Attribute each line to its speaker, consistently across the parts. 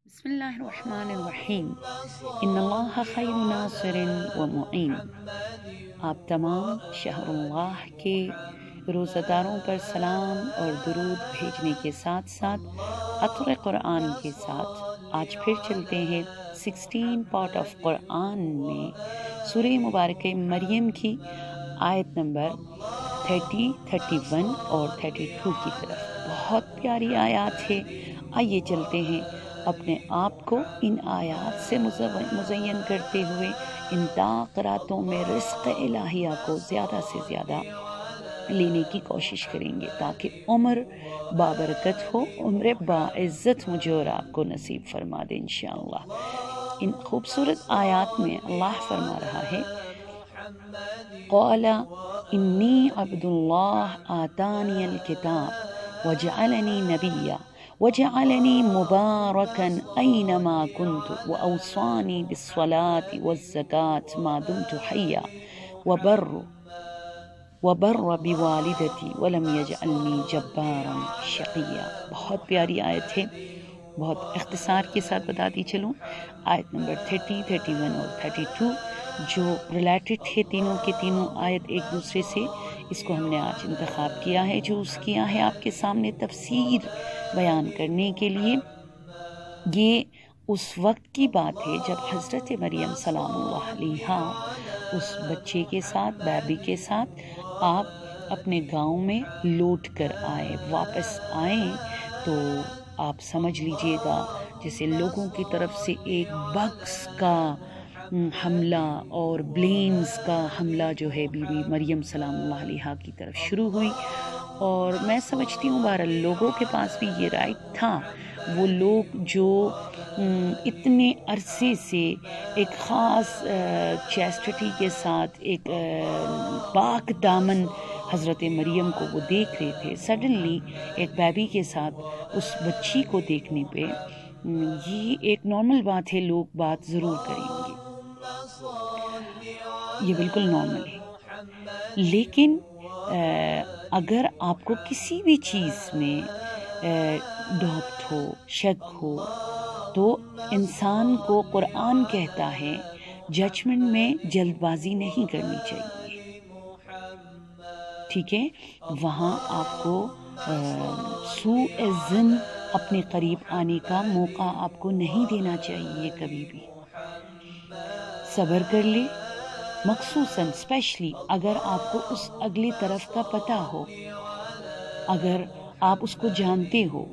Speaker 1: بسم اللہ الرحمن الرحیم ان اللہ خیر ناصر و معین۔ آپ تمام شہر اللہ کے روزہ داروں پر سلام اور درود بھیجنے کے ساتھ ساتھ عطر قرآن کے ساتھ آج پھر چلتے ہیں 16 پارٹ آف قرآن میں سورہ مبارکہ مریم کی آیت نمبر 30، 31 اور 32 کی طرف۔ بہت پیاری آیات ہے، آئیے چلتے ہیں اپنے آپ کو ان آیات سے مزین کرتے ہوئے ان تاقراتوں میں رزق الہیہ کو زیادہ سے زیادہ لینے کی کوشش کریں گے تاکہ عمر بابرکت ہو، عمر باعزت مجھے اور آپ کو نصیب فرما دے انشاءاللہ۔ ان خوبصورت آیات میں اللہ فرما رہا ہے قال انی عبد اللہ آتانی الکتاب وجعلنی نبیا وجعلني مباركا أينما كنت وأوصاني بالصلاة والزكاة ما دمت حيا وبر بوالدتي ولم يجعلني جبارا شقيا۔ بہت پیاری آیت ہے، بہت اختصار کے ساتھ بتاتی چلوں۔ آیت نمبر 30، 31 اور 32 جو ریلیٹڈ تھے تینوں کے تینوں آیت ایک دوسرے سے، اس کو ہم نے آج انتخاب کیا ہے، چوز کیا ہے آپ کے سامنے تفسیر بیان کرنے کے لیے۔ یہ اس وقت کی بات ہے جب حضرت مریم سلام اللہ علیہا اس بچے کے ساتھ، بیبی کے ساتھ آپ اپنے گاؤں میں لوٹ کر آئے، واپس آئیں تو آپ سمجھ لیجئے گا جیسے لوگوں کی طرف سے ایک بگس کا حملہ اور بلیمز کا حملہ جو ہے بی بی مریم سلام اللہ علیہا کی طرف شروع ہوئی۔ اور میں سمجھتی ہوں بہرحال لوگوں کے پاس بھی یہ رائٹ تھا، وہ لوگ جو اتنے عرصے سے ایک خاص چیسٹٹی کے ساتھ ایک پاک دامن حضرت مریم کو وہ دیکھ رہے تھے، سڈنلی ایک بیبی کے ساتھ اس بچی کو دیکھنے پہ یہ ایک نارمل بات ہے، لوگ بات ضرور کریں گے، یہ بالکل نارمل ہے۔ لیکن اگر آپ کو کسی بھی چیز میں ڈاؤٹ ہو، شک ہو، تو انسان کو قرآن کہتا ہے ججمنٹ میں جلد بازی نہیں کرنی چاہیے، ٹھیک ہے؟ وہاں آپ کو سوء ظن اپنے قریب آنے کا موقع آپ کو نہیں دینا چاہیے، کبھی بھی صبر کر لے، مخصوصاً اسپیشلی اگر آپ کو اس اگلی طرف کا پتہ ہو، اگر آپ اس کو جانتے ہو۔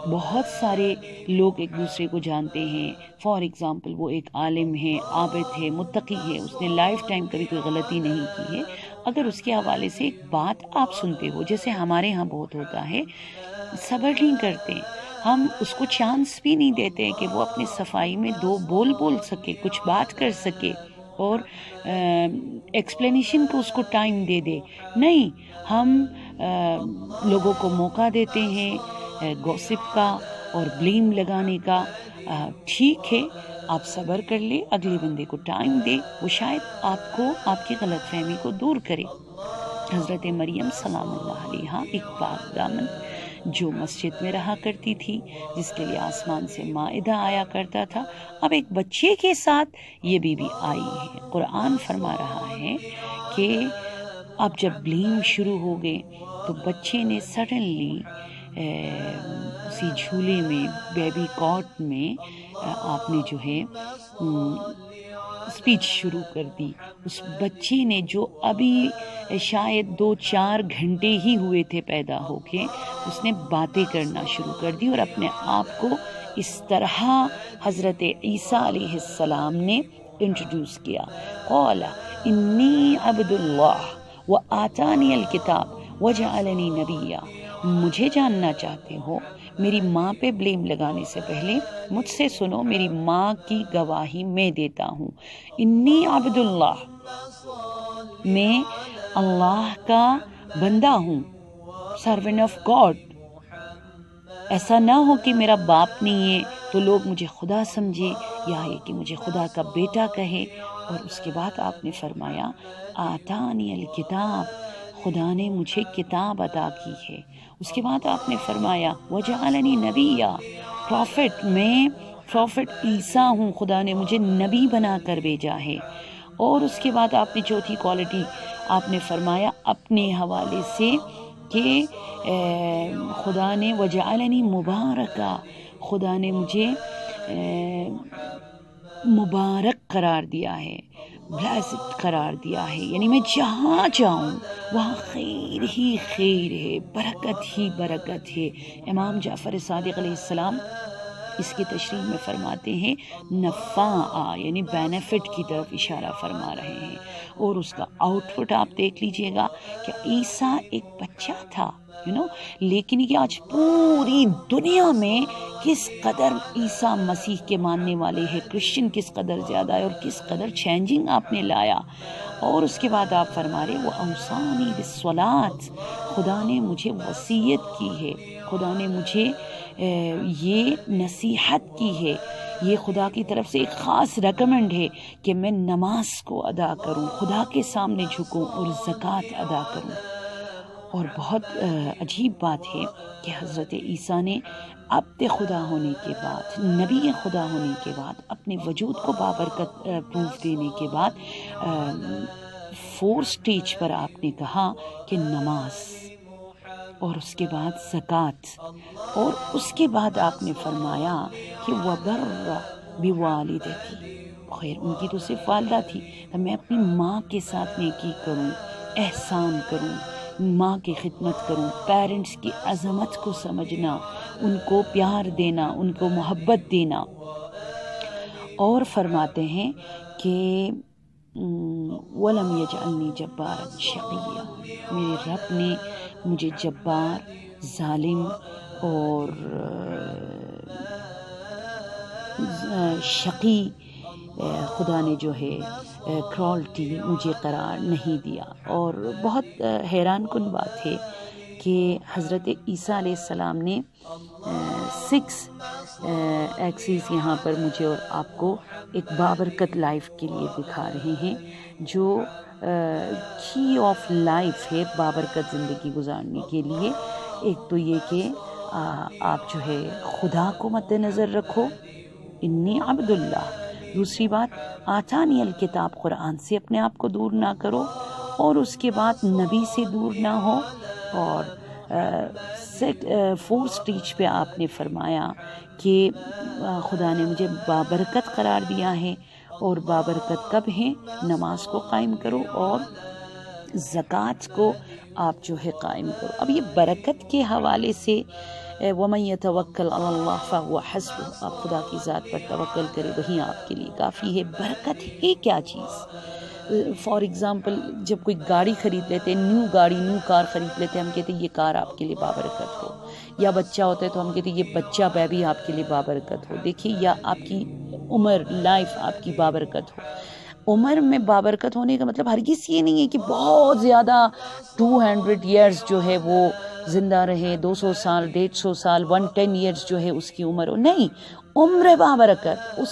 Speaker 1: بہت سارے لوگ ایک دوسرے کو جانتے ہیں، فار ایگزامپل وہ ایک عالم ہے، عابد ہے، متقی ہے، اس نے لائف ٹائم کبھی کوئی غلطی نہیں کی ہے، اگر اس کے حوالے سے ایک بات آپ سنتے ہو، جیسے ہمارے ہاں بہت ہوتا ہے، صبر نہیں کرتے، ہم اس کو چانس بھی نہیں دیتے کہ وہ اپنی صفائی میں دو بول سکے، کچھ بات کر سکے اور ایکسپلینیشن کو اس کو ٹائم دے دے، نہیں، ہم لوگوں کو موقع دیتے ہیں گوسپ کا اور بلیم لگانے کا۔ ٹھیک ہے، آپ صبر کر لیں، اگلے بندے کو ٹائم دے، وہ شاید آپ کو آپ کی غلط فہمی کو دور کرے۔ حضرت مریم سلام اللہ علیہا ایک پاک دامن جو مسجد میں رہا کرتی تھی، جس کے لیے آسمان سے مائدہ آیا کرتا تھا، اب ایک بچے کے ساتھ یہ بی بی آئی ہے۔ قرآن فرما رہا ہے کہ اب جب بلیم شروع ہو گئے تو بچے نے سڈنلی اسی جھولے میں، بیبی کاٹ میں آپ نے جو ہے اسپیچ شروع کر دی۔ اس بچے نے جو ابھی شاید 2-4 گھنٹے ہی ہوئے تھے پیدا ہو کے، اس نے باتیں کرنا شروع کر دی اور اپنے آپ کو اس طرح حضرت عیسیٰ علیہ السلام نے انٹروڈیوس کیا۔ قال انی عبد اللہ وآتانی الکتاب وجعلنی نبیا۔ مجھے جاننا چاہتے ہو، میری ماں پہ بلیم لگانے سے پہلے مجھ سے سنو، میری ماں کی گواہی میں دیتا ہوں۔ انی عبد اللہ، میں اللہ کا بندہ ہوں، سرونٹ آف گاڈ۔ ایسا نہ ہو کہ میرا باپ نہیں ہے تو لوگ مجھے خدا سمجھے، یا یہ کہ مجھے خدا کا بیٹا کہے۔ اور اس کے بعد آپ نے فرمایا آتانی الکتاب، خدا نے مجھے کتاب عطا کی ہے۔ اس کے بعد آپ نے فرمایا وجعلنی نبیا، پروفٹ، میں پروفٹ عیسیٰ ہوں، خدا نے مجھے نبی بنا کر بھیجا ہے۔ اور اس کے بعد آپ نے چوتھی کوالٹی آپ نے فرمایا اپنے حوالے سے کہ خدا نے وجعلنی مبارکہ، خدا نے مجھے مبارک قرار دیا ہے، بلیسڈ قرار دیا ہے، یعنی میں جہاں جاؤں وہاں خیر ہی خیر ہے، برکت ہی برکت ہے۔ امام جعفر صادق علیہ السلام اس کی تشریح میں فرماتے ہیں نفع، یعنی بینیفٹ کی طرف اشارہ فرما رہے ہیں۔ اور اس کا آؤٹ پٹ آپ دیکھ لیجئے گا کہ عیسیٰ ایک بچہ تھا لیکن یہ آج پوری دنیا میں کس قدر عیسیٰ مسیح کے ماننے والے ہیں، کرسچن کس قدر زیادہ ہے اور کس قدر چینجنگ آپ نے لایا۔ اور اس کے بعد آپ فرما رہے وہ اوصانی بالصلاۃ، خدا نے مجھے وصیت کی ہے، خدا نے مجھے یہ نصیحت کی ہے، یہ خدا کی طرف سے ایک خاص ریکمنڈ ہے کہ میں نماز کو ادا کروں، خدا کے سامنے جھکوں اور زکوٰۃ ادا کروں۔ اور بہت عجیب بات ہے کہ حضرت عیسیٰ نے عبد خدا ہونے کے بعد، نبی خدا ہونے کے بعد، اپنے وجود کو بابرکت پروف دینے کے بعد 4 سٹیج پر آپ نے کہا کہ نماز، اور اس کے بعد زکوٰۃ، اور اس کے بعد آپ نے فرمایا کہ وبر بوالدتی، خیر ان کی تو صرف والدہ تھی، میں اپنی ماں کے ساتھ نیکی کروں، احسان کروں، ماں کی خدمت کروں، پیرنٹس کی عظمت کو سمجھنا، ان کو پیار دینا، ان کو محبت دینا۔ اور فرماتے ہیں کہ وَلَمْ يَجْعَلْنِي جَبَّارًا شَقِيًّا، میرے رب نے مجھے جبار، ظالم اور شقی خدا نے جو ہے کرالٹی مجھے قرار نہیں دیا۔ اور بہت حیران کن بات ہے کہ حضرت عیسیٰ علیہ السلام نے 6 ایکسیز یہاں پر مجھے اور آپ کو ایک بابرکت لائف کے لیے دکھا رہے ہیں، جو کی آف لائف ہے بابرکت زندگی گزارنے کے لیے۔ ایک تو یہ کہ آپ جو ہے خدا کو مد نظر رکھو، انی عبد اللہ۔ دوسری بات آتانی الکتاب، قرآن سے اپنے آپ کو دور نہ کرو، اور اس کے بعد نبی سے دور نہ ہو۔ اور 4 سٹیج پہ آپ نے فرمایا کہ خدا نے مجھے بابرکت قرار دیا ہے، اور بابرکت کب ہے؟ نماز کو قائم کرو اور زکوٰۃ کو آپ جو ہے قائم کرو۔ اب یہ برکت کے حوالے سے وَمَن يَتَوَكَّلْ عَلَى اللَّهِ فَهُوَ حَسْبُهُ، آپ خدا کی ذات پر توکل کرے وہی آپ کے لیے کافی ہے۔ برکت ہے کیا چیز؟ فار ایگزامپل جب کوئی گاڑی خرید لیتے، نیو کار خرید لیتے، ہم کہتے ہیں یہ کار آپ کے لیے بابرکت ہو، یا بچہ ہوتا ہے تو ہم کہتے ہیں یہ بچہ بیبی آپ کے لیے بابرکت ہو۔ دیکھیے، یا آپ کی عمر، لائف آپ کی بابرکت ہو۔ عمر میں بابرکت ہونے کا مطلب ہرگز یہ نہیں ہے کہ بہت زیادہ 200 ایئرز جو ہے وہ زندہ رہے، 200 سال، 150 سال، 110 ایئرز جو ہے اس کی عمر ہو، نہیں۔ عمر بابرکت اس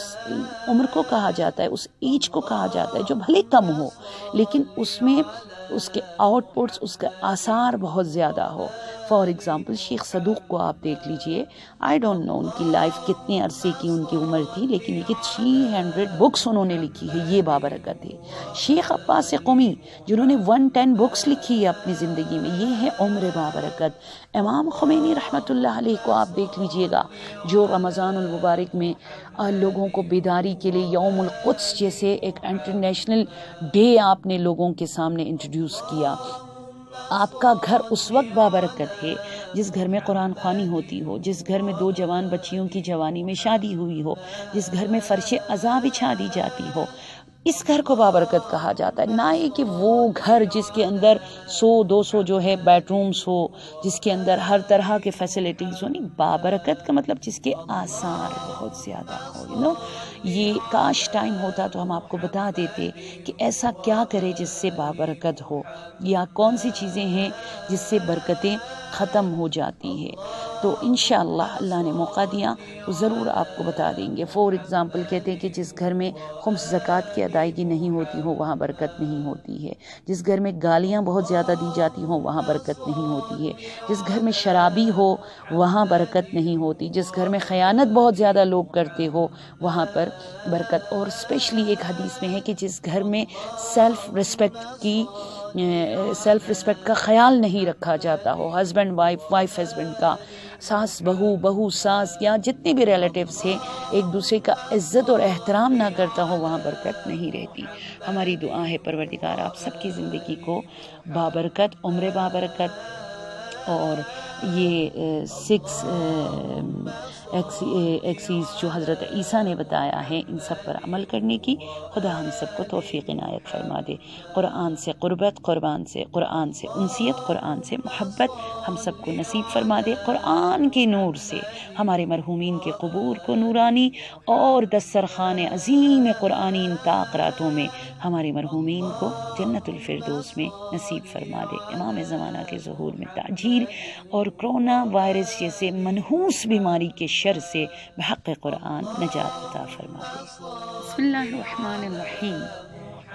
Speaker 1: عمر کو کہا جاتا ہے، اس ایج کو کہا جاتا ہے جو بھلے کم ہو لیکن اس میں اس کے آؤٹ پٹس، اس کے آثار بہت زیادہ ہو۔ فار ایگزامپل شیخ صدوق کو آپ دیکھ لیجئے، آئی ڈونٹ نو ان کی لائف کتنے عرصے کی ان کی عمر تھی، لیکن یہ کہ 300 بکس انہوں نے لکھی ہے، یہ بابرکت ہے۔ شیخ عباس قمی جنہوں نے 110 بکس لکھی ہے اپنی زندگی میں، یہ ہے عمر بابرکت۔ امام خمینی رحمۃ اللہ علیہ کو آپ دیکھ لیجئے گا، جو رمضان المبارک میں لوگوں کو بیداری کے لیے یوم القدس جیسے ایک انٹرنیشنل ڈے آپ نے لوگوں کے سامنے انٹروڈیوس کیا۔ آپ کا گھر اس وقت بابرکت ہے جس گھر میں قرآن خوانی ہوتی ہو، جس گھر میں 2 جوان بچیوں کی جوانی میں شادی ہوئی ہو، جس گھر میں فرش عزا بچھا دی جاتی ہو، اس گھر کو بابرکت کہا جاتا ہے۔ نہ یہ کہ وہ گھر جس کے اندر 100-200 جو ہے بیڈ رومز ہو، جس کے اندر ہر طرح کے فیسلٹیز ہو، نہیں۔ بابرکت کا مطلب جس کے آثار بہت زیادہ ہو۔ یہ کاش ٹائم ہوتا تو ہم آپ کو بتا دیتے کہ ایسا کیا کرے جس سے بابرکت ہو، یا کون سی چیزیں ہیں جس سے برکتیں ختم ہو جاتی ہیں۔ تو انشاءاللہ اللہ نے موقع دیا تو ضرور آپ کو بتا دیں گے. فور ایگزامپل کہتے ہیں کہ جس گھر میں خمس زکوٰۃ کی ادائیگی نہیں ہوتی ہو وہاں برکت نہیں ہوتی ہے. جس گھر میں گالیاں بہت زیادہ دی جاتی ہوں وہاں برکت نہیں ہوتی ہے. جس گھر میں شرابی ہو وہاں برکت نہیں ہوتی. جس گھر میں خیانت بہت زیادہ لوگ کرتے ہو وہاں پر برکت. اور اسپیشلی ایک حدیث میں ہے کہ جس گھر میں سیلف رسپیکٹ کا خیال نہیں رکھا جاتا ہو، ہسبینڈ وائف ہسبینڈ کا، ساس بہو ساس، یا جتنے بھی ریلیٹیوز ہیں ایک دوسرے کا عزت اور احترام نہ کرتا ہو وہاں برکت نہیں رہتی. ہماری دعا ہے پروردگار آپ سب کی زندگی کو بابرکت، عمر بابرکت، اور یہ 6 ایکسیز جو حضرت عیسیٰ نے بتایا ہے ان سب پر عمل کرنے کی. خدا ہم سب کو توفیق عنایت فرما دے. قرآن سے قربت، قرآن سے انسیت، قرآن سے محبت ہم سب کو نصیب فرما دے. قرآن کے نور سے ہمارے مرحومین کے قبور کو نورانی اور دسترخوان عظیم قرآنی ان طاق راتوں میں ہمارے مرحومین کو جنت الفردوس میں نصیب فرما دے. امام زمانہ کے ظہور میں تاجیل اور کرونا وائرس جیسے منحوس بیماری کے شر سے بحق قرآن نجات عطا فرما دے. بسم اللہ الرحمن الرحیم.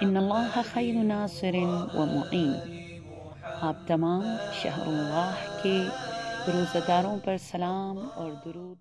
Speaker 1: ان اللہ خیر ناصر و معین. آپ تمام شہر اللہ کے روزہ داروں پر سلام اور درود